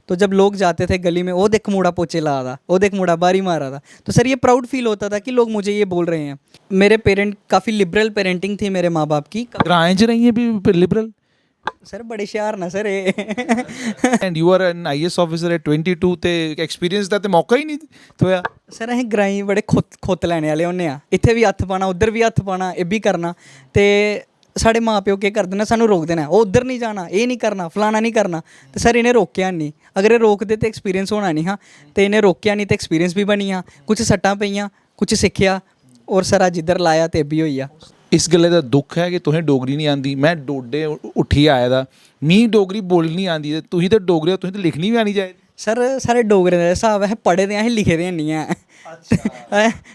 तो जब लोग जाते थे गली में, वो देख मुड़ा पोचे ला रहा, वो देख मुड़ा बारी मार रहा था, तो सर ये प्राउड फील होता था कि लोग मुझे ये बोल रहे हैं। मेरे पेरेंट काफ़ी लिबरल पेरेंटिंग थी मेरे माँ बाप की। ग्राएं च रही हैं भी लिबरल सर बड़े शयार ना sir and you are an IAS officer at 22 ਤੇ ਐਕਸਪੀਰੀਅੰਸ ਦਾ ਤੇ ਮੌਕਾ ਹੀ ਨਹੀਂ ਹੋਇਆ। ਸਰ ਅਸੀਂ ਗਰਾਈ ਬੜੇ ਖੁੱਤ ਲੈਣੇ ਵਾਲੇ ਹੁੰਦੇ ਆ, ਇੱਥੇ ਵੀ ਹੱਥ ਪਾਣਾ, ਉੱਧਰ ਵੀ ਹੱਥ ਪਾਣਾ, ਇਹ ਵੀ ਕਰਨਾ। ਤੇ ਸਾਡੇ ਮਾਂ ਪਿਓ ਕੀ ਕਰਦੇ ਨੇ, ਸਾਨੂੰ ਰੋਕਦੇ ਨੇ, ਉਹ ਉੱਧਰ ਨਹੀਂ ਜਾਣਾ, ਇਹ ਨਹੀਂ ਕਰਨਾ, ਫਲਾਣਾ ਨਹੀਂ ਕਰਨਾ। ਤੇ ਸਰ ਇਹਨੇ ਰੋਕਿਆ ਨਹੀਂ, ਅਗਰ ਇਹ ਰੋਕਦੇ ਤੇ ਐਕਸਪੀਰੀਅੰਸ ਹੋਣਾ ਨਹੀਂ ਹਾਂ, ਤੇ ਇਹਨੇ ਰੋਕਿਆ ਨਹੀਂ ਤੇ ਐਕਸਪੀਰੀਅੰਸ ਵੀ ਬਣੀਆਂ, ਕੁਝ ਸੱਟਾਂ ਪਈਆਂ, ਕੁਝ ਸਿੱਖਿਆ, ਔਰ ਸਰ ਅੱਜ ਇੱਧਰ ਲਾਇਆ ਤੇ ਵੀ ਹੋਈ ਆ। इस गल्ले का दुख है कि तुसें डोगरी नहीं आती। मैं डोडे उठी आया दा, मी डोगरी बोलनी नहीं आती, तुसीं तो डोगरे हो, तुसीं तो लिखनी भी आनी चाहिए। सर सारे डोगरे का हिसाब है, पढ़े दे असीं लिखे दे नहीं है।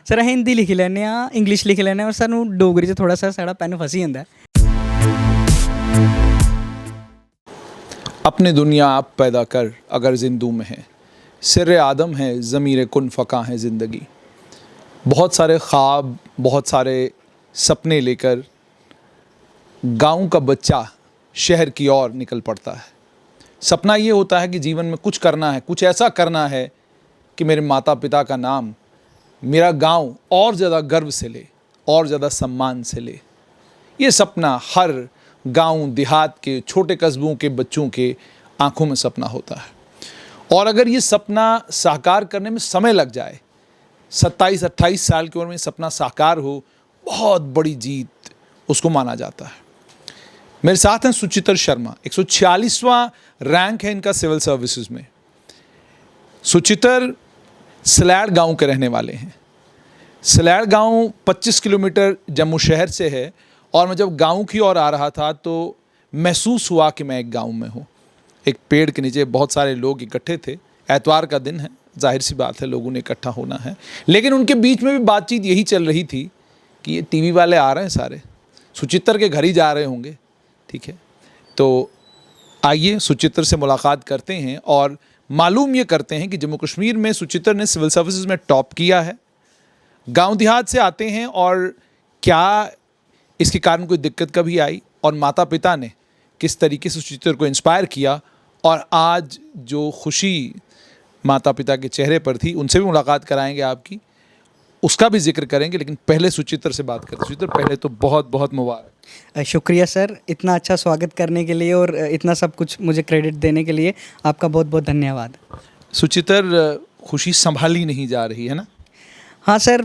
सर असीं हिंदी लिखी लैन्ने आं, इंग्लिश लिखी लैन्ने आं, और सानूं डोगरी च थोड़ा सा साढ़ा पैन फसी जंदा है। अपनी दुनिया आप पैदा कर अगर जिंदू में है, सिर आदम है ज़मीर कुन फ़का है ज़िंदगी। बहुत सारे ख्वाब, बहुत सारे सपने लेकर गांव का बच्चा शहर की ओर निकल पड़ता है। सपना ये होता है कि जीवन में कुछ करना है, कुछ ऐसा करना है कि मेरे माता पिता का नाम, मेरा गांव और ज़्यादा गर्व से ले, और ज़्यादा सम्मान से ले। ये सपना हर गांव देहात के छोटे कस्बों के बच्चों के आंखों में सपना होता है। और अगर ये सपना साकार करने में समय लग जाए, 27-28 साल की उम्र में सपना साकार हो, बहुत बड़ी जीत उसको माना जाता है। मेरे साथ हैं सुचित्र शर्मा, 146वां रैंक है इनका सिविल सर्विसेज में। सुचित्र सलैड़ गांव के रहने वाले हैं। सलैड़ गांव 25 किलोमीटर जम्मू शहर से है, और मैं जब गांव की ओर आ रहा था तो महसूस हुआ कि मैं एक गांव में हूँ। एक पेड़ के नीचे बहुत सारे लोग इकट्ठे थे, एतवार का दिन है, जाहिर सी बात है लोगों ने इकट्ठा होना है, लेकिन उनके बीच में भी बातचीत यही चल रही थी कि ये टीवी वाले आ रहे हैं, सारे सुचित्र के घर ही जा रहे होंगे। ठीक है, तो आइए सुचित्र से मुलाकात करते हैं और मालूम ये करते हैं कि जम्मू कश्मीर में सुचित्र ने सिविल सर्विसेज में टॉप किया है, गांव देहात से आते हैं, और क्या इसके कारण कोई दिक्कत कभी आई, और माता पिता ने किस तरीके से सुचित्र को इंस्पायर किया, और आज जो खुशी माता पिता के चेहरे पर थी उनसे भी मुलाकात कराएंगे आपकी, उसका भी जिक्र करेंगे। लेकिन पहले सुचित्र से बात करते हैं। सुचित्र, पहले तो बहुत बहुत मुबारक। शुक्रिया सर, इतना अच्छा स्वागत करने के लिए और इतना सब कुछ मुझे क्रेडिट देने के लिए आपका बहुत बहुत धन्यवाद। सुचित्र, खुशी संभाली नहीं जा रही है ना? हाँ सर,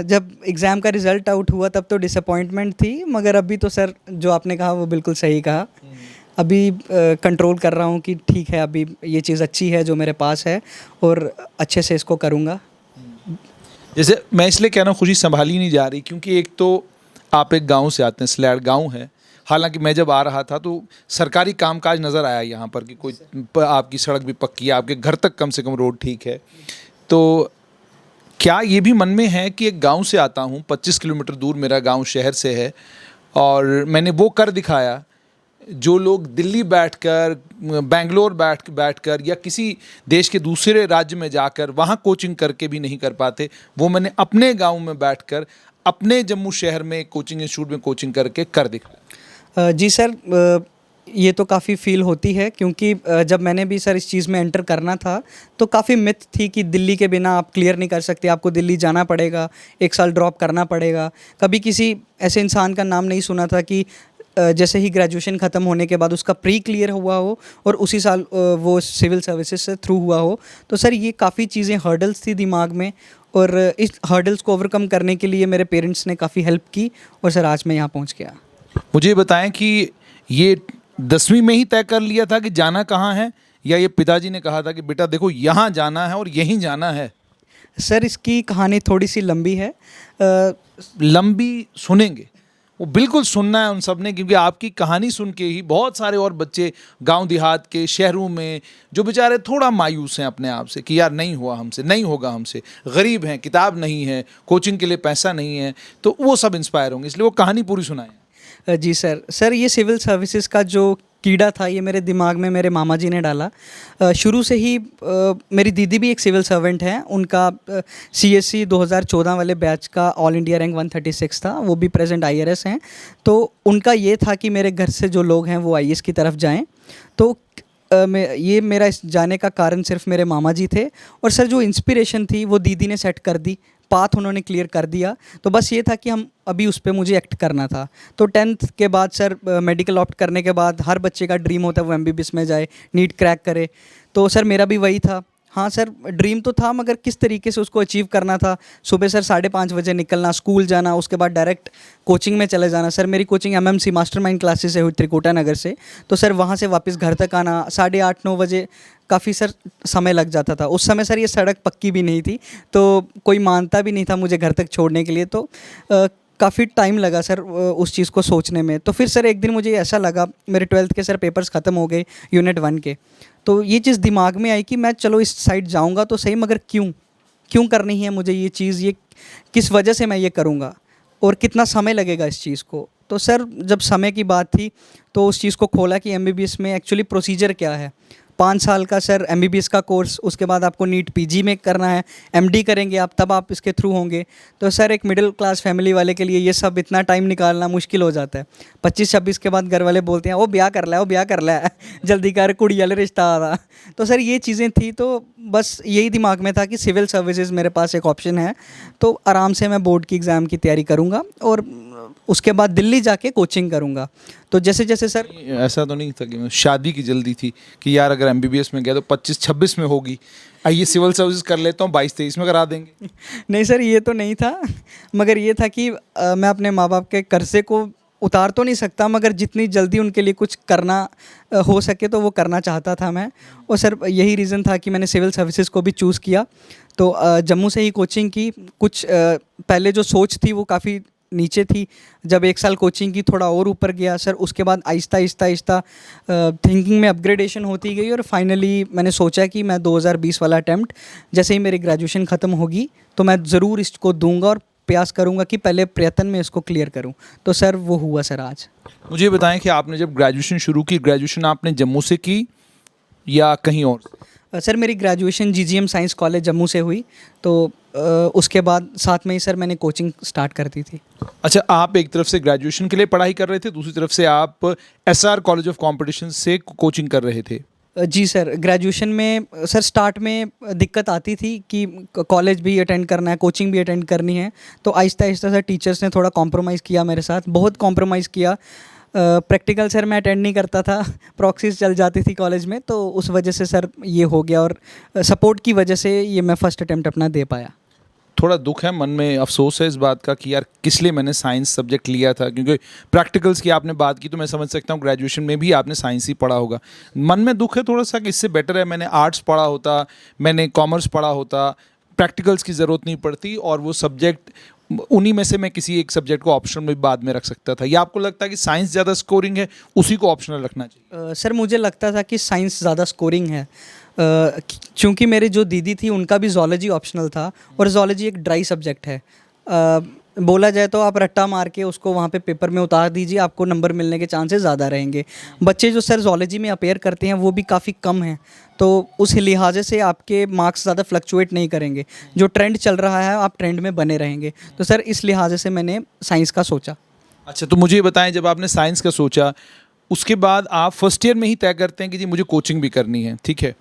जब एग्ज़ाम का रिज़ल्ट आउट हुआ तब तो डिसअपॉइंटमेंट थी, मगर अभी तो सर जो आपने कहा वो बिल्कुल सही कहा। अभी कंट्रोल कर रहा हूँ कि ठीक है, अभी ये चीज़ अच्छी है जो मेरे पास है, और अच्छे से इसको करूँगा। जैसे मैं इसलिए कह रहा हूँ खुशी संभाली नहीं जा रही, क्योंकि एक तो आप एक गांव से आते हैं, सलैड़ गांव है। हालांकि मैं जब आ रहा था तो सरकारी कामकाज नज़र आया यहाँ पर कि कोई आपकी सड़क भी पक्की है, आपके घर तक कम से कम रोड ठीक है। तो क्या ये भी मन में है कि एक गांव से आता हूँ, 25 किलोमीटर दूर मेरा गांव शहर से है, और मैंने वो कर दिखाया जो लोग दिल्ली बैठकर, बेंगलोर बैठकर या किसी देश के दूसरे राज्य में जाकर वहाँ कोचिंग करके भी नहीं कर पाते, वो मैंने अपने गांव में बैठकर अपने जम्मू शहर में कोचिंग इंस्टीट्यूट में कोचिंग करके कर दिखाया। जी सर, ये तो काफ़ी फील होती है, क्योंकि जब मैंने भी सर इस चीज़ में एंटर करना था तो काफ़ी मिथ थी कि दिल्ली के बिना आप क्लियर नहीं कर सकते, आपको दिल्ली जाना पड़ेगा, 1 साल ड्रॉप करना पड़ेगा। कभी किसी ऐसे इंसान का नाम नहीं सुना था कि जैसे ही ग्रेजुएशन ख़त्म होने के बाद उसका प्री क्लियर हुआ हो और उसी साल वो सिविल सर्विसेज से थ्रू हुआ हो। तो सर ये काफ़ी चीज़ें हर्डल्स थी दिमाग में, और इस हर्डल्स को ओवरकम करने के लिए मेरे पेरेंट्स ने काफ़ी हेल्प की, और सर आज मैं यहाँ पहुँच गया। मुझे बताएं कि ये 10वीं में ही तय कर लिया था कि जाना कहाँ है, या ये पिताजी ने कहा था कि बेटा देखो यहाँ जाना है और यहीं जाना है? सर इसकी कहानी थोड़ी सी लंबी है। लंबी सुनेंगे, वो बिल्कुल सुनना है उन सब ने, क्योंकि आपकी कहानी सुन के ही बहुत सारे और बच्चे गांव देहात के, शहरों में, जो बेचारे थोड़ा मायूस हैं अपने आप से कि यार नहीं हुआ हमसे, नहीं होगा हमसे, गरीब हैं, किताब नहीं है, कोचिंग के लिए पैसा नहीं है, तो वो सब इंस्पायर होंगे, इसलिए वो कहानी पूरी सुनाएं। जी सर, ये सिविल सर्विसेज का जो कीड़ा था ये मेरे दिमाग में मेरे मामा जी ने डाला। शुरू से ही मेरी दीदी भी एक सिविल सर्वेंट हैं, उनका CSC 2014 वाले बैच का ऑल इंडिया रैंक 136 था, वो भी प्रेजेंट IRS हैं। तो उनका ये था कि मेरे घर से जो लोग हैं वो IAS की तरफ जाएं। तो ये मेरा इस जाने का कारण सिर्फ मेरे मामा जी थे, और सर जो इंस्पिरेशन थी वो दीदी ने सेट कर दी, पाथ उन्होंने क्लियर कर दिया। तो बस ये था कि हम अभी उस पे मुझे एक्ट करना था। तो 10th के बाद सर मेडिकल ऑप्ट करने के बाद हर बच्चे का ड्रीम होता है वो एमबीबीएस में जाए, नीट क्रैक करे। तो सर मेरा भी वही था। हाँ सर, ड्रीम तो था, मगर किस तरीके से उसको अचीव करना था। सुबह सर 5:30 बजे निकलना, स्कूल जाना, उसके बाद डायरेक्ट कोचिंग में चले जाना। सर मेरी कोचिंग एमएमसी मास्टरमाइंड क्लासेस से हुई त्रिकुटा नगर से। तो सर वहाँ से वापस घर तक आना 8:30-9 बजे, काफ़ी सर समय लग जाता था। उस समय सर ये सड़क पक्की भी नहीं थी, तो कोई मानता भी नहीं था मुझे घर तक छोड़ने के लिए। तो काफ़ी टाइम लगा सर उस चीज़ को सोचने में। तो फिर सर एक दिन मुझे ऐसा लगा, मेरे 12th के सर पेपर्स ख़त्म हो गए यूनिट 1 के। तो ये चीज़ दिमाग में आई कि मैं चलो इस साइड जाऊंगा तो सही, मगर क्यों करनी है मुझे ये चीज़, ये किस वजह से मैं ये करूँगा और कितना समय लगेगा इस चीज़ को। तो सर जब समय की बात थी तो उस चीज़ को खोला कि एमबीबीएस में एक्चुअली प्रोसीजर क्या है। 5 साल का सर एमबीबीएस का कोर्स, उसके बाद आपको नीट पीजी में करना है, एमडी करेंगे आप, तब आप इसके थ्रू होंगे। तो सर एक मिडिल क्लास फैमिली वाले के लिए ये सब इतना टाइम निकालना मुश्किल हो जाता है। 25-26 के बाद घर वाले बोलते हैं वो ब्याह कर ला जल्दी कर, कुड़ी वाले रिश्ता आ रहा। तो सर ये चीज़ें थी, तो बस यही दिमाग में था कि सिविल सर्विसेज मेरे पास एक ऑप्शन है, तो आराम से मैं बोर्ड की एग्ज़ाम की तैयारी करूँगा और उसके बाद दिल्ली जाके कोचिंग करूँगा। तो जैसे जैसे सर, ऐसा तो नहीं था कि शादी की जल्दी थी कि यार अगर एमबीबीएस में गया तो 25-26 में होगी, आइए सिविल सर्विस कर लेता हूँ, 22-23 में करा देंगे। नहीं सर ये तो नहीं था, मगर ये था कि मैं अपने माँ बाप के कर्जे को उतार तो नहीं सकता, मगर जितनी जल्दी उनके लिए कुछ करना हो सके तो वो करना चाहता था मैं। और सर यही रीज़न था कि मैंने सिविल सर्विसेज को भी चूज़ किया। तो जम्मू से ही कोचिंग की। कुछ पहले जो सोच थी वो काफ़ी नीचे थी, जब 1 साल कोचिंग की थोड़ा और ऊपर गया सर। उसके बाद आहिस्ता थिंकिंग में अपग्रेडेशन होती गई, और फाइनली मैंने सोचा कि मैं 2020 वाला अटैम्प्ट जैसे ही मेरी ग्रेजुएशन ख़त्म होगी तो मैं ज़रूर इसको दूंगा और प्रयास करूंगा कि पहले प्रयत्न में इसको क्लियर करूं। तो सर वो हुआ सर आज। मुझे बताएं कि आपने जब ग्रेजुएशन शुरू की, ग्रेजुएशन आपने जम्मू से की या कहीं और? सर मेरी graduation GGM science college Jammu से हुई। तो उसके बाद साथ में ही सर मैंने कोचिंग स्टार्ट कर दी थी। अच्छा, आप एक तरफ से ग्रेजुएशन के लिए पढ़ाई कर रहे थे, दूसरी तरफ से आप एसआर कॉलेज ऑफ कॉम्पिटिशन से कोचिंग कर रहे थे। जी सर, ग्रेजुएशन में सर स्टार्ट में दिक्कत आती थी कि कॉलेज भी अटेंड करना है, कोचिंग भी अटेंड करनी है। तो आहिस्ता आहिस्ता सर टीचर्स ने थोड़ा कॉम्प्रोमाइज़ किया मेरे साथ, बहुत कॉम्प्रोमाइज़ किया। प्रैक्टिकल सर मैं अटेंड नहीं करता था, प्रॉक्सीज चल जाती थी कॉलेज में, तो उस वजह से सर ये हो गया, और सपोर्ट की वजह से ये मैं फ़र्स्ट अटेम्प्ट अपना दे पाया। थोड़ा दुख है, मन में अफसोस है इस बात का कि यार किस लिए मैंने साइंस सब्जेक्ट लिया था, क्योंकि प्रैक्टिकल्स की आपने बात की तो मैं समझ सकता हूँ ग्रेजुएशन में भी आपने साइंस ही पढ़ा होगा। मन में दुख है थोड़ा सा कि इससे बेटर है मैंने आर्ट्स पढ़ा होता, मैंने कॉमर्स पढ़ा होता, प्रैक्टिकल्स की ज़रूरत नहीं पड़ती और वो सब्जेक्ट उन्हीं में से मैं किसी एक सब्जेक्ट को ऑप्शनल में बाद में रख सकता था। या आपको लगता है कि साइंस ज़्यादा स्कोरिंग है, उसी को ऑप्शनल रखना चाहिए? सर मुझे लगता था कि साइंस ज़्यादा स्कोरिंग है, क्योंकि मेरी जो दीदी थी उनका भी जोलॉजी ऑप्शनल था, और जोलॉजी एक ड्राई सब्जेक्ट है। बोला जाए तो आप रट्टा मार के उसको वहाँ पे पेपर में उतार दीजिए, आपको नंबर मिलने के चांसेस ज़्यादा रहेंगे। बच्चे जो सर जोलॉजी में अपेयर करते हैं वो भी काफ़ी कम हैं, तो उस लिहाजे से आपके मार्क्स ज़्यादा फ्लक्चुएट नहीं करेंगे। जो ट्रेंड चल रहा है आप ट्रेंड में बने रहेंगे। तो सर इस लिहाजे से मैंने साइंस का सोचा। अच्छा, तो मुझे ये बताएं, जब आपने साइंस का सोचा उसके बाद आप फर्स्ट ईयर में ही तय करते हैं कि जी मुझे कोचिंग भी करनी है, ठीक है?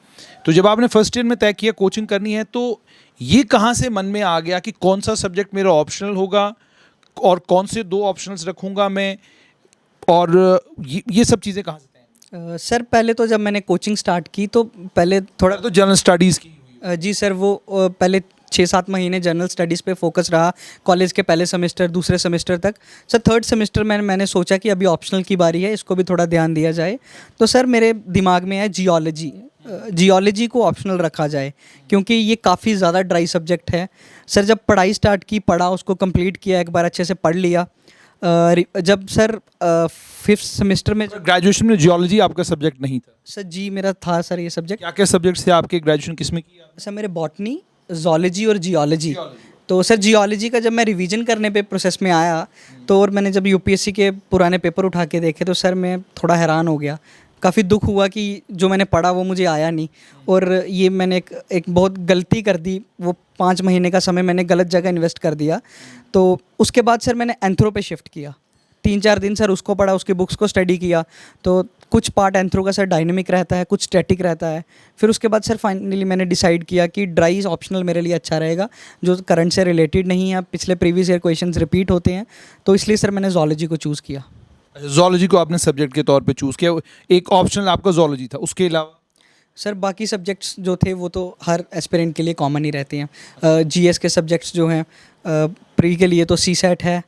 तो जब आपने फर्स्ट ईयर में तय किया कोचिंग करनी है, तो ये कहाँ से मन में आ गया कि कौन सा सब्जेक्ट मेरा ऑप्शनल होगा और कौन से 2 ऑप्शनल्स रखूँगा मैं, और ये सब चीज़ें कहाँ से तय? सर पहले तो जब मैंने कोचिंग स्टार्ट की तो पहले थोड़ा तो जनरल स्टडीज़ की हुई। जी सर, वो पहले 6-7 महीने जनरल स्टडीज़ पे फोकस रहा कॉलेज के पहले सेमेस्टर दूसरे सेमेस्टर तक। सर थर्ड सेमेस्टर में मैंने सोचा कि अभी ऑप्शनल की बारी है, इसको भी थोड़ा ध्यान दिया जाए। तो सर मेरे दिमाग में है जियोलॉजी को ऑप्शनल रखा जाए, क्योंकि ये काफ़ी ज़्यादा ड्राई सब्जेक्ट है। सर जब पढ़ाई स्टार्ट की, पढ़ा, उसको कंप्लीट किया, एक बार अच्छे से पढ़ लिया। जब सर 5th सेमेस्टर में ग्रेजुएशन में जियोलॉजी आपका सब्जेक्ट नहीं था? सर जी मेरा था सर ये सब्जेक्ट। क्या क्या सब्जेक्ट्स थे आपके? ग्रेजुएशन किस में किया? सर मेरे बॉटनी, जोलॉजी और जियोलॉजी। तो सर जियोलॉजी का जब मैं रिवीजन करने पे प्रोसेस में आया, तो और मैंने जब यूपीएससी के पुराने पेपर उठा के देखे, तो सर मैं थोड़ा हैरान हो गया। काफ़ी दुख हुआ कि जो मैंने पढ़ा वो मुझे आया नहीं, और ये मैंने एक बहुत गलती कर दी। वो 5 महीने का समय मैंने गलत जगह इन्वेस्ट कर दिया। तो उसके बाद सर मैंने एंथ्रो पे शिफ्ट किया। 3-4 दिन सर उसको पढ़ा, उसकी बुक्स को स्टडी किया। तो कुछ पार्ट एंथ्रो का सर डायनेमिक रहता है, कुछ स्टैटिक रहता है। फिर उसके बाद सर फाइनली मैंने डिसाइड किया कि ड्राई ऑप्शनल मेरे लिए अच्छा रहेगा, जो करंट से रिलेटेड नहीं है, पिछले प्रीवियस ईयर क्वेश्चंस रिपीट होते हैं। तो इसलिए सर मैंने जोलॉजी को चूज़ किया। जोलॉजी को आपने सब्जेक्ट के तौर पे चूज़ किया, एक ऑप्शनल आपका जोलॉजी था, उसके अलावा? सर बाकी सब्जेक्ट्स जो थे वो तो हर एस्पिरेंट के लिए कॉमन ही रहते हैं। जीएस के सब्जेक्ट्स जो हैं प्री के लिए तो सीसेट है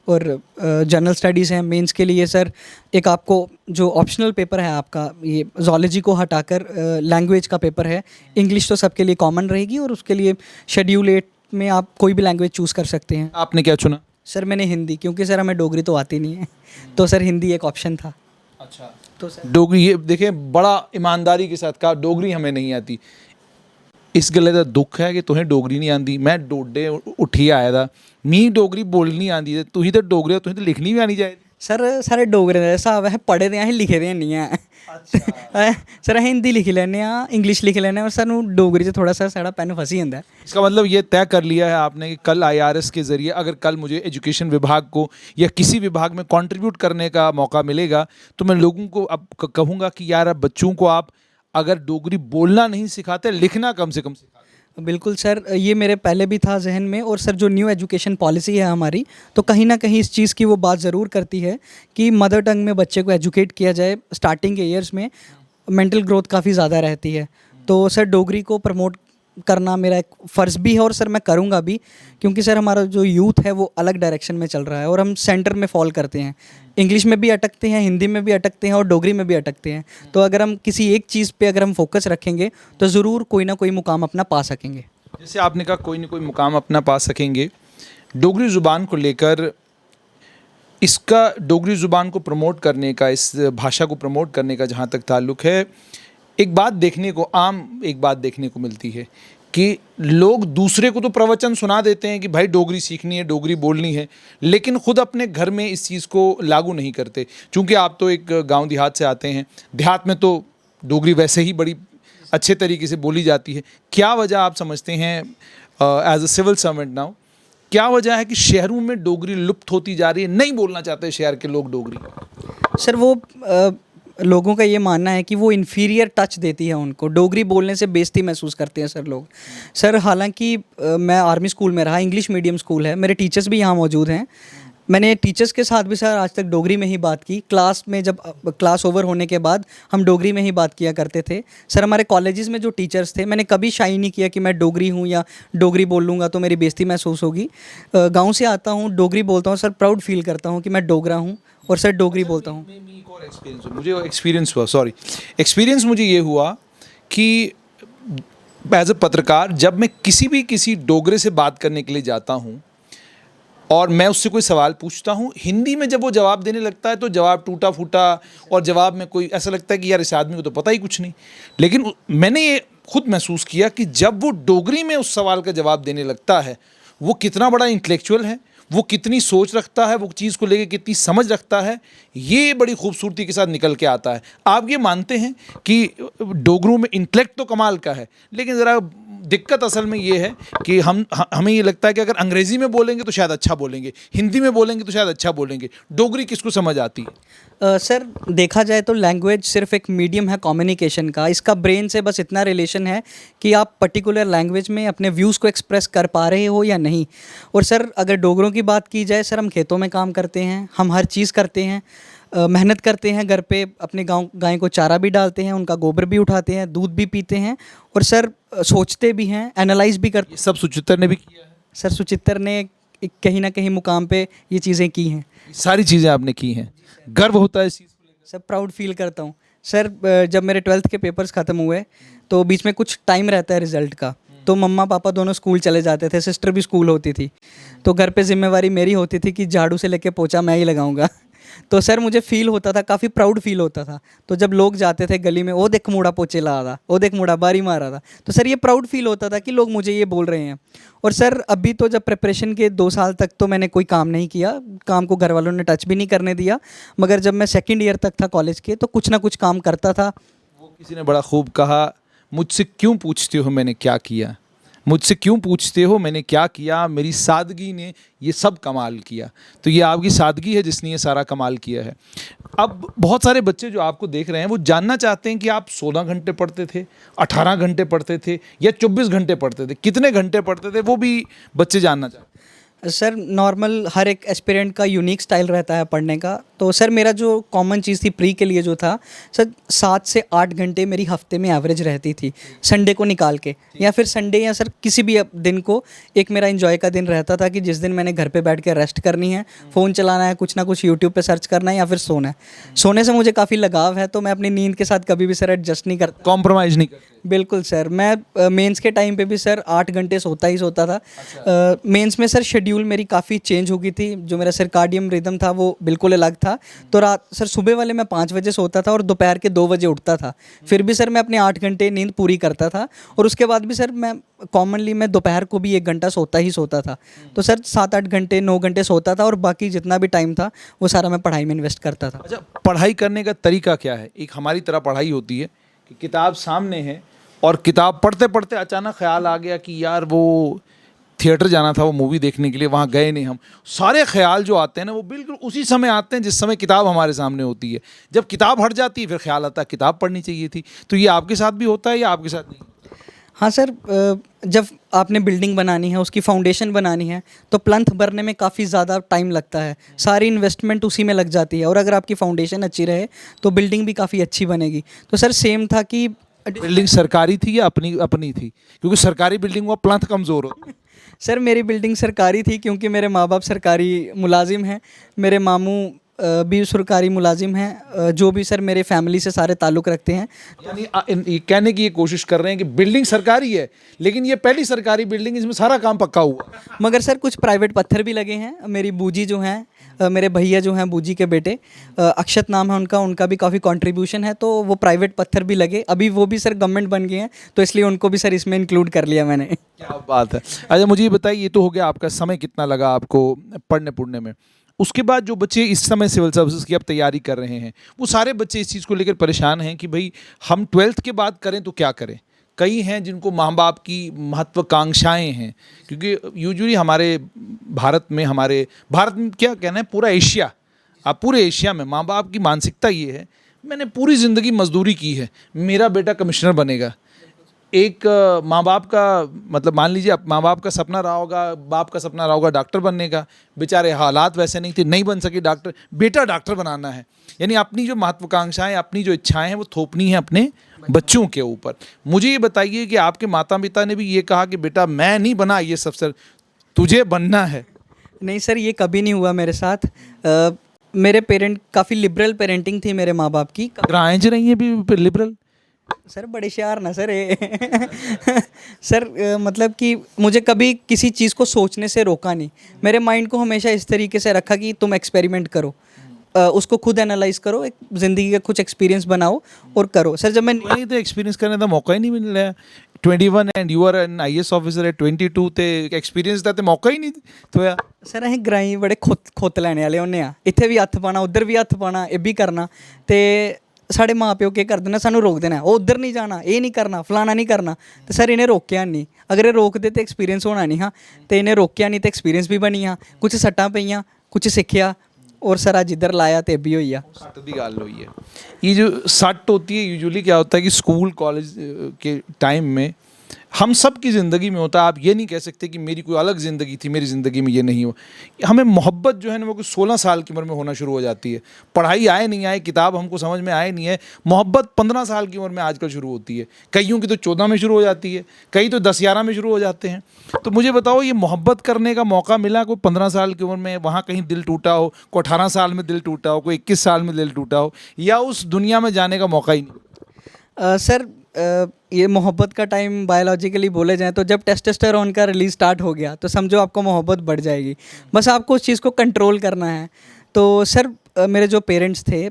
और जनरल स्टडीज़ हैं। मेंस के लिए सर एक आपको जो ऑप्शनल पेपर है आपका, ये जोलॉजी को हटाकर लैंग्वेज का पेपर है। इंग्लिश तो सबके लिए कॉमन रहेगी और उसके लिए शेड्यूल 8 में आप कोई भी लैंग्वेज चूज़ कर सकते हैं। आपने क्या चुना? सर मैंने हिंदी, क्योंकि सर हमें डोगरी तो आती नहीं है, तो सर हिंदी एक ऑप्शन था। अच्छा, तो सर डोगरी, ये देखिए बड़ा ईमानदारी के साथ कहा डोगरी हमें नहीं आती। इस गल्ले का दुख है कि तुहें डोगरी नहीं आती। मैं डोडे उठी आया था, मी डोगरी बोलनी आती है, तुही तो डोगरे हो, तुही तो लिखनी भी आनी चाहिए। सर सारे डोगरे दे हिसाब है, पढ़े दे असें लिखे दे नहीं है। सर असें हिंदी लिखी लैने आ, इंग्लिश लिखी लैने, और सानू डोगरी च थोड़ा सा साड़ा पेन फसी जंदा है। इसका मतलब ये तय कर लिया है आपने कि कल आईआरएस के ज़रिए अगर कल मुझे एजुकेशन विभाग को या किसी विभाग में कंट्रीब्यूट करने का मौका मिलेगा तो मैं लोगों को अब कहूँगा कि यार अब बच्चों को आप अगर डोगरी बोलना नहीं सिखाते, लिखना कम से कम सिखाते। बिल्कुल सर, ये मेरे पहले भी था जहन में। और सर जो न्यू एजुकेशन पॉलिसी है हमारी, तो कहीं ना कहीं इस चीज़ की वो बात ज़रूर करती है कि मदर टंग में बच्चे को एजुकेट किया जाए। स्टार्टिंग के ईयर्स में मेंटल ग्रोथ काफ़ी ज़्यादा रहती है, तो सर डोगरी को प्रमोट करना मेरा एक फ़र्ज़ भी है और सर मैं करूँगा भी, क्योंकि सर हमारा जो यूथ है वो अलग डायरेक्शन में चल रहा है और हम सेंटर में फॉल करते हैं। इंग्लिश में भी अटकते हैं, हिंदी में भी अटकते हैं और डोगरी में भी अटकते हैं। तो अगर हम किसी एक चीज़ पे अगर हम फोकस रखेंगे तो ज़रूर कोई ना कोई मुकाम अपना पा सकेंगे। जैसे आपने कहा कोई ना कोई मुकाम अपना पा सकेंगे, डोगरी ज़ुबान को लेकर, इसका डोगरी ज़ुबान को प्रमोट करने का, इस भाषा को प्रमोट करने का जहाँ तक ताल्लुक़ है, एक बात देखने को मिलती है कि लोग दूसरे को तो प्रवचन सुना देते हैं कि भाई डोगरी सीखनी है, डोगरी बोलनी है, लेकिन ख़ुद अपने घर में इस चीज़ को लागू नहीं करते। चूँकि आप तो एक गांव देहात से आते हैं, देहात में तो डोगरी वैसे ही बड़ी अच्छे तरीके से बोली जाती है। क्या वजह आप समझते हैं as a civil servant now, क्या वजह है कि शहरों में डोगरी लुप्त होती जा रही है, नहीं बोलना चाहते शहर के लोग डोगरी? सर वो लोगों का ये मानना है कि वो इन्फीरियर टच देती है उनको, डोगरी बोलने से बेइज्जती महसूस करते हैं सर लोग। सर हालांकि मैं आर्मी स्कूल में रहा, इंग्लिश मीडियम स्कूल है, मेरे टीचर्स भी यहाँ मौजूद हैं। मैंने टीचर्स के साथ भी सर आज तक डोगरी में ही बात की। क्लास में जब क्लास ओवर होने के बाद हम डोगरी में ही बात किया करते थे। सर हमारे कॉलेजेस में जो टीचर्स थे, मैंने कभी शाई नहीं किया कि मैं डोगरी हूँ या डोगरी बोल लूँगा तो मेरी बेइज्जती महसूस होगी। गांव से आता हूँ, डोगरी बोलता हूँ सर, प्राउड फील करता हूँ कि मैं डोगरा हूँ और सर डोगरी बोलता हूँ। एक्सपीरियंस मुझे ये हुआ कि एज अ पत्रकार जब मैं किसी डोगरे से बात करने के लिए जाता हूँ और मैं उससे कोई सवाल पूछता हूँ, हिंदी में जब वो जवाब देने लगता है तो जवाब टूटा फूटा, और जवाब में कोई ऐसा लगता है कि यार इस आदमी को तो पता ही कुछ नहीं। लेकिन मैंने ये खुद महसूस किया कि जब वो डोगरी में उस सवाल का जवाब देने लगता है, वो कितना बड़ा इंटेलेक्चुअल है, वो कितनी सोच रखता है, वो चीज़ को लेकर कितनी समझ रखता है, ये बड़ी खूबसूरती के साथ निकल के आता है। आप ये मानते हैं कि डोगरों में इंटेलेक्ट तो कमाल का है, लेकिन ज़रा दिक्कत असल में ये है कि हमें ये लगता है कि अगर अंग्रेज़ी में बोलेंगे तो शायद अच्छा बोलेंगे, हिंदी में बोलेंगे तो शायद अच्छा बोलेंगे, डोगरी किसको समझ आती है? सर देखा जाए तो लैंग्वेज सिर्फ एक मीडियम है कम्युनिकेशन का। इसका ब्रेन से बस इतना रिलेशन है कि आप पर्टिकुलर लैंग्वेज में अपने व्यूज़ को एक्सप्रेस कर पा रहे हो या नहीं। और सर अगर डोगरों की बात की जाए, सर हम खेतों में काम करते हैं, हम हर चीज़ करते हैं, मेहनत करते हैं, घर पे अपने गाय को चारा भी डालते हैं, उनका गोबर भी उठाते हैं, दूध भी पीते हैं, और सर सोचते भी हैं, एनालाइज भी करते हैं। सब सुचित्रा ने भी किया है? सर सुचित्रा ने कहीं ना कहीं मुकाम पे ये चीज़ें की हैं। सारी चीज़ें आपने की हैं, गर्व होता है इस चीज़ को लेकर? सर प्राउड फील करता हूँ सर। जब मेरे 12th के पेपर्स ख़त्म हुए तो बीच में कुछ टाइम रहता है रिज़ल्ट का, तो मम्मा पापा दोनों स्कूल चले जाते थे, सिस्टर भी स्कूल होती थी, तो घर पे जिम्मेवारी मेरी होती थी कि झाड़ू से लेके पोछा मैं ही लगाऊंगा। तो सर मुझे फील होता था, काफ़ी प्राउड फील होता था। तो जब लोग जाते थे गली में, वो देख मुड़ा पोछे ला रहा, वो देख मुड़ा बारी मारा था, तो सर ये प्राउड फील होता था कि लोग मुझे ये बोल रहे हैं। और सर अभी तो जब प्रिपरेशन के 2 साल तक तो मैंने कोई काम नहीं किया, काम को घर वालों ने टच भी नहीं करने दिया, मगर जब मैं 2nd ईयर तक था कॉलेज के तो कुछ ना कुछ काम करता था। वो किसी ने बड़ा खूब कहा, मुझसे क्यों पूछते हो मैंने क्या किया, मुझसे क्यों पूछते हो मैंने क्या किया, मेरी सादगी ने ये सब कमाल किया। तो ये आपकी सादगी है जिसने ये सारा कमाल किया है। अब बहुत सारे बच्चे जो आपको देख रहे हैं वो जानना चाहते हैं कि आप 16 घंटे पढ़ते थे, 18 घंटे पढ़ते थे या 24 घंटे पढ़ते थे, कितने घंटे पढ़ते थे, वो भी बच्चे जानना चाहते हैं। सर नॉर्मल हर एक एस्पिरेंट का यूनिक स्टाइल रहता है पढ़ने का। तो सर मेरा जो कॉमन चीज़ थी प्री के लिए जो था सर 7 से 8 घंटे मेरी हफ्ते में एवरेज रहती थी, संडे को निकाल के, या फिर संडे या सर किसी भी दिन को एक मेरा एंजॉय का दिन रहता था कि जिस दिन मैंने घर पे बैठ के रेस्ट करनी है, फ़ोन चलाना है, कुछ ना कुछ यूट्यूब पे सर्च करना है या फिर सोना है। सोने से मुझे काफ़ी लगाव है तो मैं अपनी नींद के साथ कभी भी सर एडजस्ट नहीं करता, कॉम्प्रोमाइज़ नहीं करते। बिल्कुल सर। मैं मेंस के टाइम पे भी सर 8 घंटे सोता ही सोता था। मेंस में सर शेड्यूल मेरी काफ़ी चेंज हो गई थी, जो मेरा सर्काडियम रिदम था वो बिल्कुल अलग था। तो रात सर सुबह वाले मैं 5 बजे सोता था और दोपहर के 2 बजे उठता था, फिर भी सर मैं अपने 8 घंटे नींद पूरी करता था। और उसके बाद भी सर मैं कॉमनली मैं दोपहर को भी 1 घंटा सोता ही सोता था। तो सर 7-8 घंटे 9 घंटे सोता था और बाकी जितना भी टाइम था वो सारा मैं पढ़ाई में इन्वेस्ट करता था। अच्छा, पढ़ाई करने का तरीका क्या है? एक हमारी तरह पढ़ाई होती है कि किताब सामने है और किताब पढ़ते पढ़ते अचानक ख्याल आ गया कि यार वो थिएटर जाना था, वो मूवी देखने के लिए, वहाँ गए नहीं हम। सारे ख्याल जो आते हैं ना वो बिल्कुल उसी समय आते हैं जिस समय किताब हमारे सामने होती है। जब किताब हट जाती है फिर ख्याल आता है किताब पढ़नी चाहिए थी। तो ये आपके साथ भी होता है या आपके साथ नहीं? हाँ सर, जब आपने बिल्डिंग बनानी है, उसकी फाउंडेशन बनानी है तो प्लंथ भरने में काफ़ी ज़्यादा टाइम लगता है, सारी इन्वेस्टमेंट उसी में लग जाती है। और अगर आपकी फाउंडेशन अच्छी रहे तो बिल्डिंग भी काफ़ी अच्छी बनेगी। तो सर सेम था कि बिल्डिंग सरकारी थी या अपनी अपनी थी? क्योंकि सरकारी बिल्डिंग में प्लंथ कमज़ोर होता है। सर मेरी बिल्डिंग सरकारी थी क्योंकि मेरे माँ बाप सरकारी मुलाजिम हैं, मेरे मामू भी सरकारी मुलाजिम हैं, जो भी सर मेरे फैमिली से सारे ताल्लुक़ रखते हैं। यानी ये कहने की ये कोशिश कर रहे हैं कि बिल्डिंग सरकारी है लेकिन ये पहली सरकारी बिल्डिंग, इसमें सारा काम पक्का हुआ। मगर सर कुछ प्राइवेट पत्थर भी लगे हैं। मेरी बूजी जो हैं, मेरे भैया जो हैं, बूजी के बेटे अक्षत नाम है उनका, उनका भी काफ़ी कंट्रीब्यूशन है। तो वो प्राइवेट पत्थर भी लगे, अभी वो भी सर गवर्नमेंट बन गए हैं तो इसलिए उनको भी सर इसमें इंक्लूड कर लिया मैंने। क्या बात है। अच्छा मुझे ये बताइए, ये तो हो गया आपका समय कितना लगा आपको पढ़ने पढ़ने में। उसके बाद जो बच्चे इस समय सिविल सर्विसेज की अब तैयारी कर रहे हैं वो सारे बच्चे इस चीज़ को लेकर परेशान हैं कि भाई हम 12th के बाद करें तो क्या करें। कई हैं जिनको माँ बाप की महत्वाकांक्षाएं हैं, क्योंकि यूजुअली हमारे भारत में क्या कहना है, पूरा एशिया, आप पूरे एशिया में माँ बाप की मानसिकता ये है, मैंने पूरी ज़िंदगी मजदूरी की है, मेरा बेटा कमिश्नर बनेगा। एक माँ बाप का मतलब मान लीजिए माँ बाप का सपना रहा होगा, बाप का सपना रहा होगा डॉक्टर बनने का, बेचारे हालात वैसे नहीं थे, नहीं बन सके डॉक्टर, बेटा डॉक्टर बनाना है। यानी अपनी जो महत्वाकांक्षाएं, अपनी जो इच्छाएं हैं वो थोपनी है अपने बच्चों के ऊपर। मुझे ये बताइए कि आपके माता पिता ने भी ये कहा कि बेटा मैं नहीं बना ये सब, सर तुझे बनना है? नहीं सर, ये कभी नहीं हुआ मेरे साथ। मेरे पेरेंट काफ़ी लिबरल पेरेंटिंग थी मेरे माँ बाप की। राइज रही है भी लिबरल? सर बड़े शार ना सर सर मतलब कि मुझे कभी किसी चीज़ को सोचने से रोका नहीं। मेरे माइंड को हमेशा इस तरीके से रखा कि तुम एक्सपेरिमेंट करो, उसको खुद एनालाइज करो, एक ज़िंदगी का कुछ एक्सपीरियंस बनाओ और करो। सर जब मैं नहीं तो एक्सपीरियंस करने का मौका ही नहीं मिल रहा है। 21 and you are an IAS officer है, 22 ते एक्सपीरियंस ਦਾ ਤੇ ਮੌਕਾ ਹੀ ਨਹੀਂ ਹੋਇਆ। सर अं ग्राई बड़े खुत लैने वाले होने आ, इत्थे भी हत्थ पाना, उधर भी हत्थ पाना, ये भी करना। तो साढ़े माँ प्यो क्या करते हैं, सानू रोक देना, वो उधर नहीं जाना, ये नहीं करना, फलाना नहीं करना। तो सर इन्हें रोकया नहीं, अगर ये रोकते तो एक्सपीरियंस होना नहीं। हाँ तो इन्हें रोकया नहीं तो एक्सपीरियंस भी बनी। हाँ कुछ सट्टां पईयां, कुछ सीखिया और सर अज इधर लाया तो भी हुई है। सट की गल हुई है। ये जो सट होती है यूजुअली क्या होता है कि स्कूल कॉलेज के टाइम में हम सब की ज़िंदगी में होता है। आप ये नहीं कह सकते कि मेरी कोई अलग ज़िंदगी थी, मेरी ज़िंदगी में ये नहीं हो। हमें मोहब्बत जो है ना वो कुछ 16 साल की उम्र में होना शुरू हो जाती है। पढ़ाई आए नहीं आए, किताब हमको समझ में आए नहीं है, मोहब्बत 15 साल की उम्र में आजकल शुरू होती है। कईयों की तो 14 में शुरू हो जाती है, कई तो 10-11 में शुरू हो जाते हैं। तो मुझे बताओ, ये मोहब्बत करने का मौका मिला कोई 15 साल की उम्र में, वहाँ कहीं दिल टूटा हो, कोई 18 साल में दिल टूटा हो, कोई 21 साल में दिल टूटा हो, या उस दुनिया में जाने का मौका ही नहीं? सर ये मोहब्बत का टाइम बायोलॉजिकली बोले जाए तो जब टेस्टोस्टेरोन का रिलीज स्टार्ट हो गया तो समझो आपको मोहब्बत बढ़ जाएगी। बस आपको उस चीज़ को कंट्रोल करना है। तो सर मेरे जो पेरेंट्स थे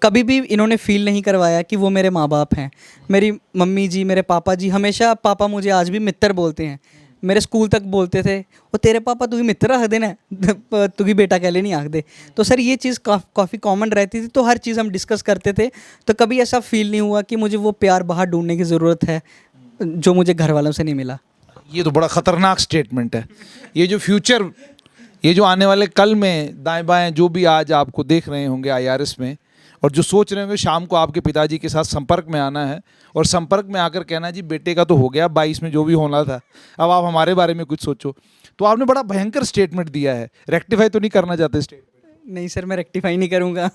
कभी भी इन्होंने फील नहीं करवाया कि वो मेरे माँ बाप हैं। मेरी मम्मी जी, मेरे पापा जी, हमेशा पापा मुझे आज भी मित्र बोलते हैं। मेरे स्कूल तक बोलते थे वो तेरे पापा तू ही मित्र रख देना, तू ही बेटा कहले नहीं आख दे। तो सर ये चीज़ काफ़ी कॉमन रहती थी, तो हर चीज़ हम डिस्कस करते थे। तो कभी ऐसा फील नहीं हुआ कि मुझे वो प्यार बाहर ढूंढने की ज़रूरत है जो मुझे घर वालों से नहीं मिला। ये तो बड़ा ख़तरनाक स्टेटमेंट है। ये जो फ्यूचर, ये जो आने वाले कल में दाएं बाएं जो भी आज आपको देख रहे होंगे आईआरएस में, और जो सोच रहे होंगे शाम को आपके पिताजी के साथ संपर्क में आना है और संपर्क में आकर कहना जी बेटे का तो हो गया 22 में जो भी होना था, अब आप हमारे बारे में कुछ सोचो, तो आपने बड़ा भयंकर स्टेटमेंट दिया है। रेक्टिफाई तो नहीं करना चाहते स्टेटमेंट? नहीं सर, मैं रेक्टिफाई नहीं करूँगा।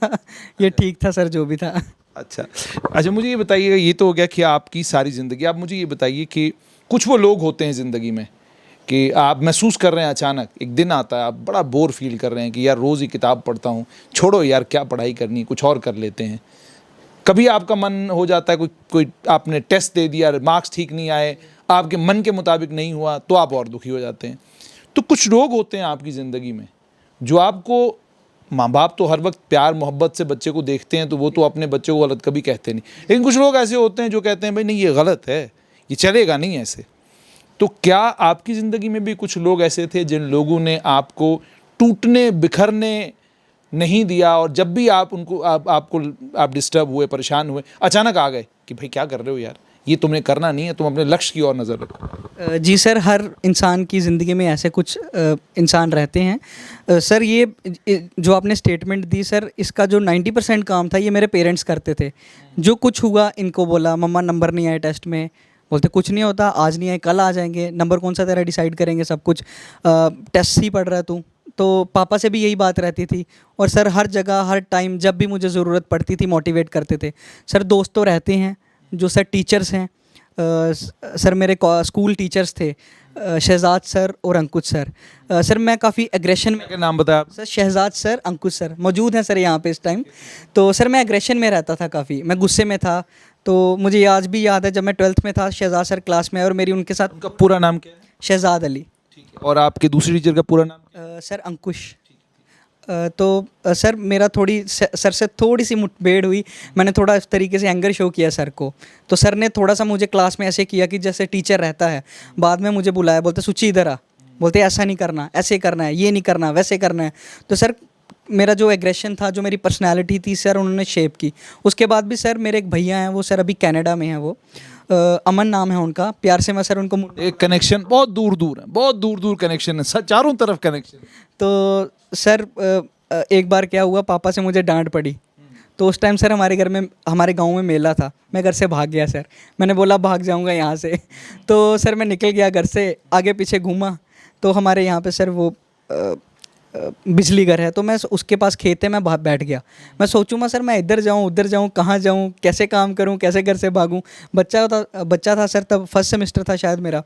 ये ठीक था सर जो भी था। अच्छा अच्छा, मुझे ये बताइएगा, ये तो हो गया कि आपकी सारी ज़िंदगी। आप मुझे ये बताइए कि कुछ वो लोग होते हैं ज़िंदगी में कि आप महसूस कर रहे हैं, अचानक एक दिन आता है आप बड़ा बोर फील कर रहे हैं कि यार रोज़ ही किताब पढ़ता हूँ, छोड़ो यार क्या पढ़ाई करनी, कुछ और कर लेते हैं। कभी आपका मन हो जाता है, कोई आपने टेस्ट दे दिया, मार्क्स ठीक नहीं आए, आपके मन के मुताबिक नहीं हुआ, तो आप और दुखी हो जाते हैं। तो कुछ लोग होते हैं आपकी ज़िंदगी में जो आपको, माँ बाप तो हर वक्त प्यार मोहब्बत से बच्चे को देखते हैं, तो वो तो अपने बच्चे को गलत कभी कहते नहीं, लेकिन कुछ लोग ऐसे होते हैं जो कहते हैं भाई नहीं ये गलत है, ये चलेगा नहीं ऐसे। तो क्या आपकी ज़िंदगी में भी कुछ लोग ऐसे थे जिन लोगों ने आपको टूटने बिखरने नहीं दिया, और जब भी आप उनको आप डिस्टर्ब हुए, परेशान हुए, अचानक आ गए कि भाई क्या कर रहे हो यार, ये तुमने करना नहीं है, तुम अपने लक्ष्य की ओर नज़र रखो? जी सर, हर इंसान की ज़िंदगी में ऐसे कुछ इंसान रहते हैं। सर ये जो आपने स्टेटमेंट दी सर, इसका जो 90% काम था ये मेरे पेरेंट्स करते थे। जो कुछ हुआ इनको बोला, मम्मा नंबर नहीं आए टेस्ट में, बोलते कुछ नहीं होता, आज नहीं आए कल आ जाएंगे, नंबर कौन सा तेरा डिसाइड करेंगे सब कुछ, टेस्ट ही पढ़ रहा है तू। तो पापा से भी यही बात रहती थी। और सर हर जगह हर टाइम जब भी मुझे ज़रूरत पड़ती थी मोटिवेट करते थे। सर दोस्त तो रहते हैं, जो सर टीचर्स हैं, सर मेरे स्कूल टीचर्स थे, शहजाद सर और अंकुश सर। सर मैं काफ़ी एग्रेशन में, क्या नाम बताया आप? सर शहजाद सर, अंकुश सर मौजूद हैं सर यहाँ पे इस टाइम। तो सर मैं एग्रेशन में रहता था, काफ़ी मैं गुस्से में था। तो मुझे आज भी याद है जब मैं 12th में था, शहजाद सर क्लास में और मेरी उनके साथ। उनका पूरा नाम क्या है? शहजाद अली। ठीक है। और आपके दूसरी टीचर का पूरा नाम? सर अंकुश। तो सर मेरा सर से थोड़ी सी मुठभेड़ हुई, मैंने थोड़ा इस तरीके से एंगर शो किया सर को। तो सर ने थोड़ा सा मुझे क्लास में ऐसे किया कि जैसे टीचर रहता है, बाद में मुझे बुलाया, बोलते सुची इधर आ, बोलते ऐसा नहीं करना, ऐसे करना है, ये नहीं करना, वैसे करना है। तो सर मेरा जो एग्रेशन था, जो मेरी पर्सनैलिटी थी सर, उन्होंने शेप की। उसके बाद भी सर मेरे एक भैया हैं, वो सर अभी कनाडा में हैं, वो अमन नाम है उनका, प्यार से मैं सर उनको एक कनेक्शन बहुत दूर दूर है, बहुत दूर दूर कनेक्शन है सर, चारों तरफ कनेक्शन। तो सर एक बार क्या हुआ, पापा से मुझे डांट पड़ी। तो उस टाइम सर हमारे घर में, हमारे गांव में मेला था, मैं घर से भाग गया सर। मैंने बोला भाग जाऊंगा यहाँ से। तो सर मैं निकल गया घर से, आगे पीछे घूमा, तो हमारे यहाँ पे सर वो बिजली घर है, तो मैं उसके पास खेत है, मैं बैठ गया। मैं सोचूंगा सर मैं इधर जाऊँ उधर जाऊँ, कहाँ जाऊँ, कैसे काम करूँ, कैसे घर से भागूँ। बच्चा था सर, तब फर्स्ट सेमेस्टर था शायद मेरा।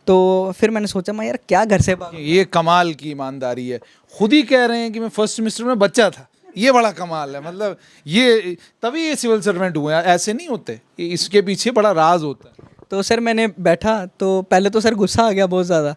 तो फिर मैंने सोचा मैं यार क्या घर से भागूँ। ये कमाल की ईमानदारी है, खुद ही कह रहे हैं कि मैं फर्स्ट सेमेस्टर में बच्चा था, ये बड़ा कमाल है। मतलब ये तभी ये सिविल सर्वेंट हुए, ऐसे नहीं होते, इसके पीछे बड़ा राज होता है। तो सर मैंने बैठा, तो पहले तो सर गुस्सा आ गया बहुत ज़्यादा,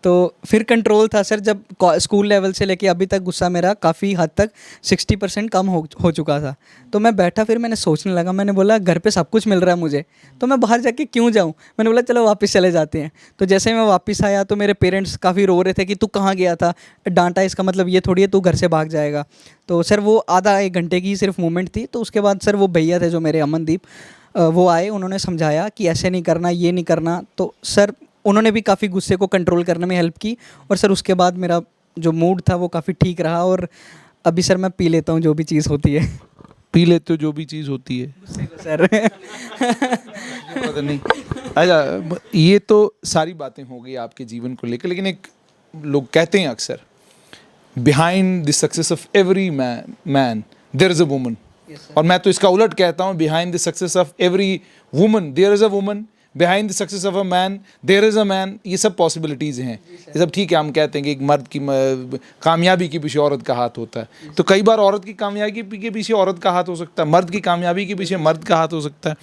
तो फिर कंट्रोल था सर। जब स्कूल लेवल से लेके अभी तक गुस्सा मेरा काफ़ी हद तक 60% कम हो चुका था। तो मैं बैठा, फिर मैंने सोचने लगा, मैंने बोला घर पे सब कुछ मिल रहा है मुझे, तो मैं बाहर जाके क्यों जाऊँ। मैंने बोला चलो वापस चले जाते हैं। तो जैसे मैं वापस आया तो मेरे पेरेंट्स काफ़ी रो रहे थे कि तू कहाँ गया था, डांटा, इसका मतलब ये थोड़ी है तू घर से भाग जाएगा। तो सर वो आधा एक घंटे की सिर्फ मोमेंट थी। तो उसके बाद सर वो भैया थे जो मेरे, अमनदीप, वो आए, उन्होंने समझाया कि ऐसे नहीं करना, ये नहीं करना। तो सर उन्होंने भी काफ़ी गुस्से को कंट्रोल करने में हेल्प की। और सर उसके बाद मेरा जो मूड था वो काफ़ी ठीक रहा। और अभी सर मैं पी लेता हूँ जो भी चीज़ होती है। पी लेते हो जो भी चीज़ होती है सर पता नहीं। अच्छा, ये तो सारी बातें हो गई आपके जीवन को लेकर, लेकिन एक लोग कहते हैं अक्सर, behind the success of every man there is a woman. और मैं तो इसका उलट कहता हूँ, behind the success of every woman there is a woman, behind the success of a man there is a man. ये सब पॉसिबिलिटीज़ हैं, ये सब ठीक है। हम कहते हैं कि एक मर्द की कामयाबी के पीछे औरत का हाथ होता है, तो कई बार औरत की कामयाबी के पीछे औरत का हाथ हो सकता है, मर्द की कामयाबी के पीछे मर्द का हाथ हो सकता है।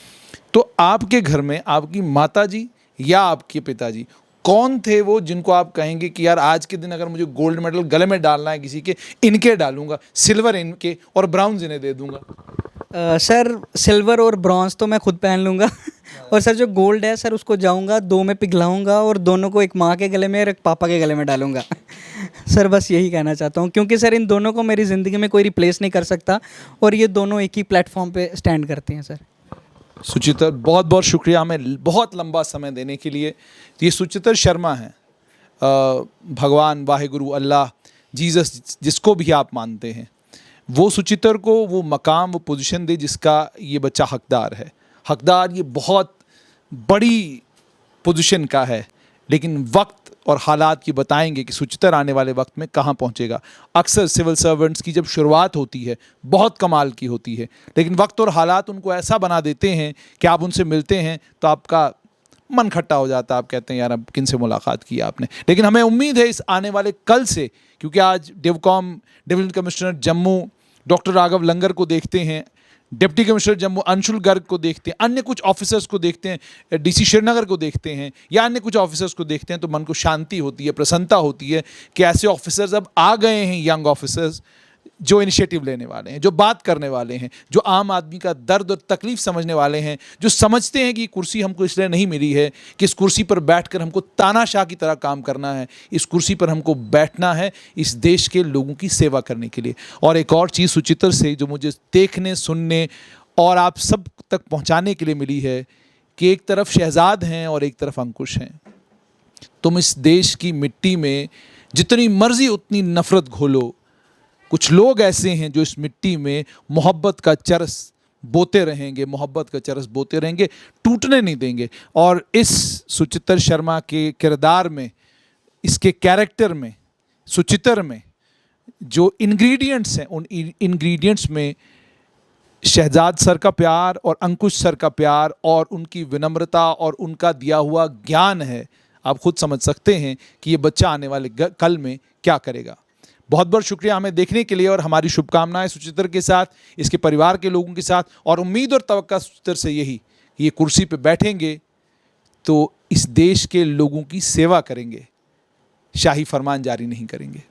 तो आपके घर में आपकी माताजी या आपके पिताजी कौन थे वो जिनको आप कहेंगे कि यार आज के दिन अगर मुझे गोल्ड मेडल गले में डालना है किसी के, इनके डालूंगा, सिल्वर इनके और ब्राउन्स इन्हें दे दूंगा? सर सिल्वर और ब्रॉन्ज तो मैं खुद पहन लूँगा। और सर जो गोल्ड है सर उसको जाऊँगा, दो में पिघलाऊँगा और दोनों को, एक माँ के गले में और एक पापा के गले में डालूँगा। सर बस यही कहना चाहता हूँ, क्योंकि सर इन दोनों को मेरी ज़िंदगी में कोई रिप्लेस नहीं कर सकता और ये दोनों एक ही प्लेटफॉर्म पे स्टैंड करते हैं सर। सुचितर, बहुत बहुत शुक्रिया हमें बहुत लंबा समय देने के लिए। ये सुचितर शर्मा हैं, भगवान वाहिगुरु अल्लाह जीसस जिसको भी आप मानते हैं, वो सुचितर को वो मकाम वो पोजीशन दे जिसका ये बच्चा हकदार है। हकदार ये बहुत बड़ी पोजीशन का है, लेकिन वक्त और हालात ये बताएंगे कि सुचितर आने वाले वक्त में कहाँ पहुँचेगा। अक्सर सिविल सर्वेंट्स की जब शुरुआत होती है बहुत कमाल की होती है, लेकिन वक्त और हालात उनको ऐसा बना देते हैं कि आप उनसे मिलते हैं तो आपका मन खट्टा हो जाता है, आप कहते हैं यार अब किन से मुलाकात की आपने। लेकिन हमें उम्मीद है इस आने वाले कल से, क्योंकि आज divcom divisional commissioner Jammu doctor Raghav Langer को देखते हैं, डिप्टी कमिश्नर जम्मू अंशुल गर्ग को देखते हैं, अन्य कुछ ऑफिसर्स को देखते हैं, डीसी श्रीनगर को देखते हैं या अन्य कुछ ऑफिसर्स को देखते हैं, तो मन को शांति होती है, प्रसन्नता होती है कि ऐसे ऑफिसर्स अब आ गए हैं, यंग ऑफिसर्स जो इनिशिएटिव लेने वाले हैं, जो बात करने वाले हैं, जो आम आदमी का दर्द और तकलीफ समझने वाले हैं, जो समझते हैं कि कुर्सी हमको इसलिए नहीं मिली है कि इस कुर्सी पर बैठकर हमको तानाशाह की तरह काम करना है, इस कुर्सी पर हमको बैठना है इस देश के लोगों की सेवा करने के लिए। और एक और चीज़ सुचितर से जो मुझे देखने सुनने और आप सब तक पहुंचाने के लिए मिली है कि एक तरफ शहजाद हैं और एक तरफ अंकुश हैं। तुम इस देश की मिट्टी में जितनी मर्जी उतनी नफरत घोलो, कुछ लोग ऐसे हैं जो इस मिट्टी में मोहब्बत का चरस बोते रहेंगे, मोहब्बत का चरस बोते रहेंगे, टूटने नहीं देंगे। और इस सुचितर शर्मा के किरदार में, इसके कैरेक्टर में, सुचितर में जो इंग्रेडिएंट्स हैं, उन इंग्रेडिएंट्स में शहजाद सर का प्यार और अंकुश सर का प्यार और उनकी विनम्रता और उनका दिया हुआ ज्ञान है। आप खुद समझ सकते हैं कि ये बच्चा आने वाले कल में क्या करेगा। बहुत बहुत शुक्रिया हमें देखने के लिए, और हमारी शुभकामनाएं सुचितर के साथ, इसके परिवार के लोगों के साथ, और उम्मीद और तवक्का सुचितर से यही कि ये कुर्सी पे बैठेंगे तो इस देश के लोगों की सेवा करेंगे, शाही फरमान जारी नहीं करेंगे।